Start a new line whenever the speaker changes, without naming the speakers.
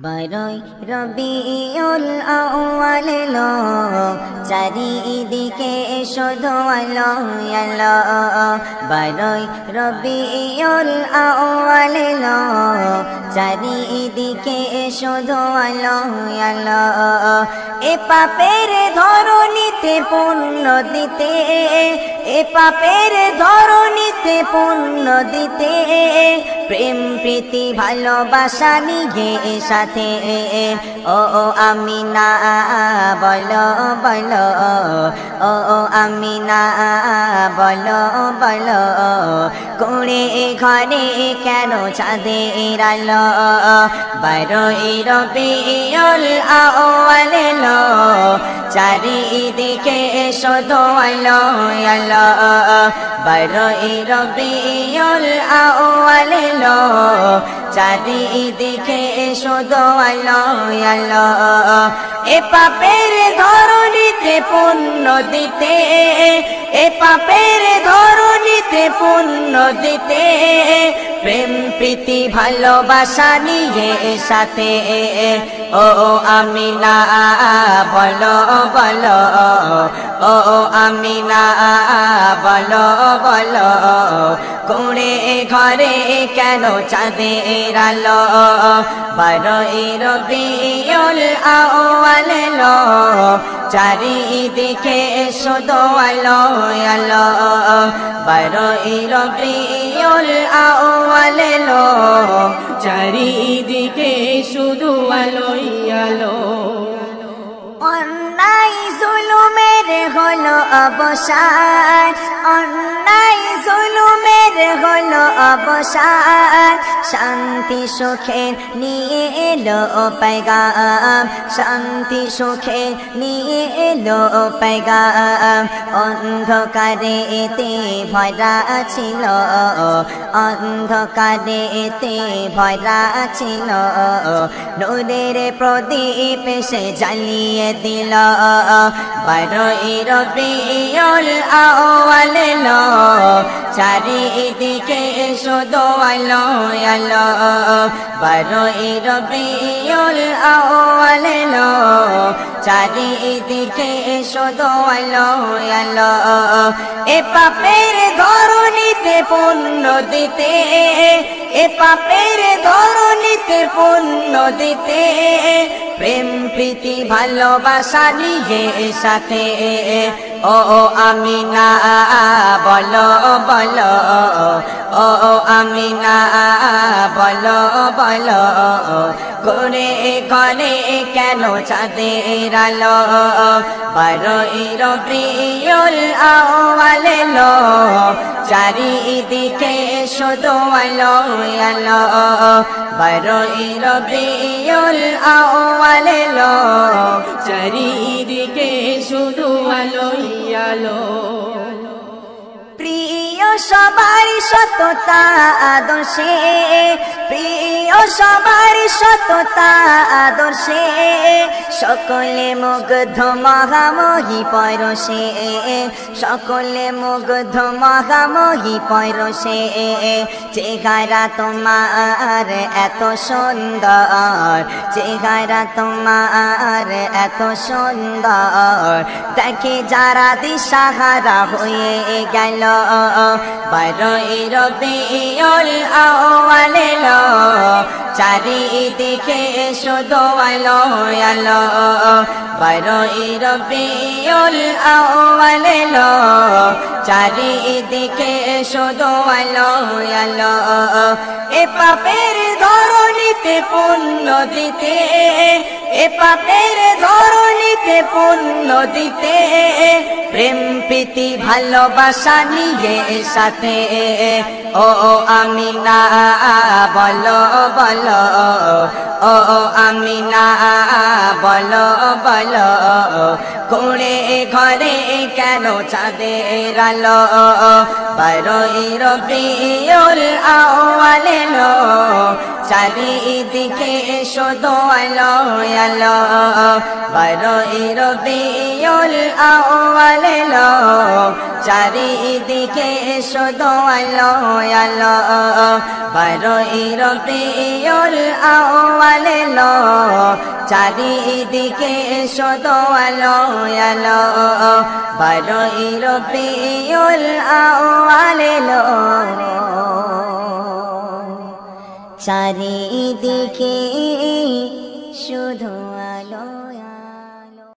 বারোই রবিউল আউয়াল এলো, চারিদিকে শুধু আলো আলো। বারোই রবিউল আউয়াল এলো, চারিদিকে শুধু আলো আলো। এ পাপের ধরণীতে পুণ্য দিতে, এ পাপের ধরণীতে পুণ্য দিতে, প্রেম প্রীতি ভালোবাসা নিয়ে সাথে। ও আমিনা বলো বলো, ও আমিনা বলো বলো, কুড়ে ঘরে কেন চাঁদের আলো? বারোই রবিউল আউয়াল এলো, চারিদিকে শুধু আলো আলো। বারোই রবিউল আউয়াল এলো, চারিদিকে শুধু আলো আলো। এ পাপের ধরণীতে পুণ্য দিতে, এ পাপের ধরণীতে পুণ্য দিতে, প্রেম প্রীতি ভালোবাসা নিয়ে সাথে। ও আমিনা বলো বলো, ও আমিনা বলো বলো, কুড়ে ঘরে কেন চাঁদের আলো? বারোই রবিউল আউয়াল এলো, চারিদিকে শুধু আলো আলো। বারোই রবিউল আউয়াল এলো,
চারিদিকে শুধু আলোই আলো।
অন্যায় জুলুমের হলো অবসান, অন্যায় জুলুমের হলো অবসান, শান্তি সুখে নিয়ে এলো পেগাম, শান্তি সুখে নিয়ে এলো পেগাম। অন্ধকারে এতে ভরা ছিল, অন্ধকারে এতে ভরা ছিল, নূরের প্রদীপ সে জ্বালিয়ে দিল। বারোই রবিউল আউয়াল এলো, চারিদিকে শুধু আলো আলো। বারোই রবিউল আউয়াল এলো, চারিদিকে শুধু আলো আলো। এ পাপের ধরণীতে পুণ্য দিতে, এ পাপের ধরণীতে পুণ্য দিতে, প্রেম প্রীতি ভালোবাসা নিয়ে সাথে। ও আমিনা বলো বলো, ও আমিনা বলো বলো, ঘরে ঘরে কেন চাঁদের আলো? বারোই রবিউল আউয়াল এলো, চারিদিকে শুধু আলো আলো। বারোই রবিউল আউয়াল এলো,
চারিদিকে শুধু আলোই আলো।
প্রিয় সবার সততা আদর্শে, প্রিয় সবার সততা আদর্শে, সকলে মুগ্ধ মহামোহী পরশে, সকলে মুগ্ধ মহামোহী পরশে। চেহারা তোমার এত সুন্দর, চেহারা তোমার এত সুন্দর, দেখে যারা দিশাহারা হয়ে গেল। বারোই রবিউল আউয়াল এলো, চারিদিকে শুধু আলো আলো। বারোই রবিউল আউয়াল এলো, চারিদিকে শুধু আলো আলো। এ পাপের ধরণীতে পুণ্য দিতে, এ পাপের ধরণীতে পুণ্য দিতে, প্রেম প্রীতি ভালোবাসা নিয়ে সাথে। ও আমিনা বলো বলো, ও আমিনা বলো বলো, কুড়ে ঘরে কেন চাঁদের আলো? বারোই রবিউল আউয়াল এলো, চারিদিকে শুধু আলো আলো। বারোই রবিউল আউয়াল এলো, চারিদিকে শুধু আলো আলো বারোই রবিউল আউয়াল এলো চারিদিকে শুধু আলো আলো বারোই রবিউল আউয়াল এলো চারিদিকে শুধু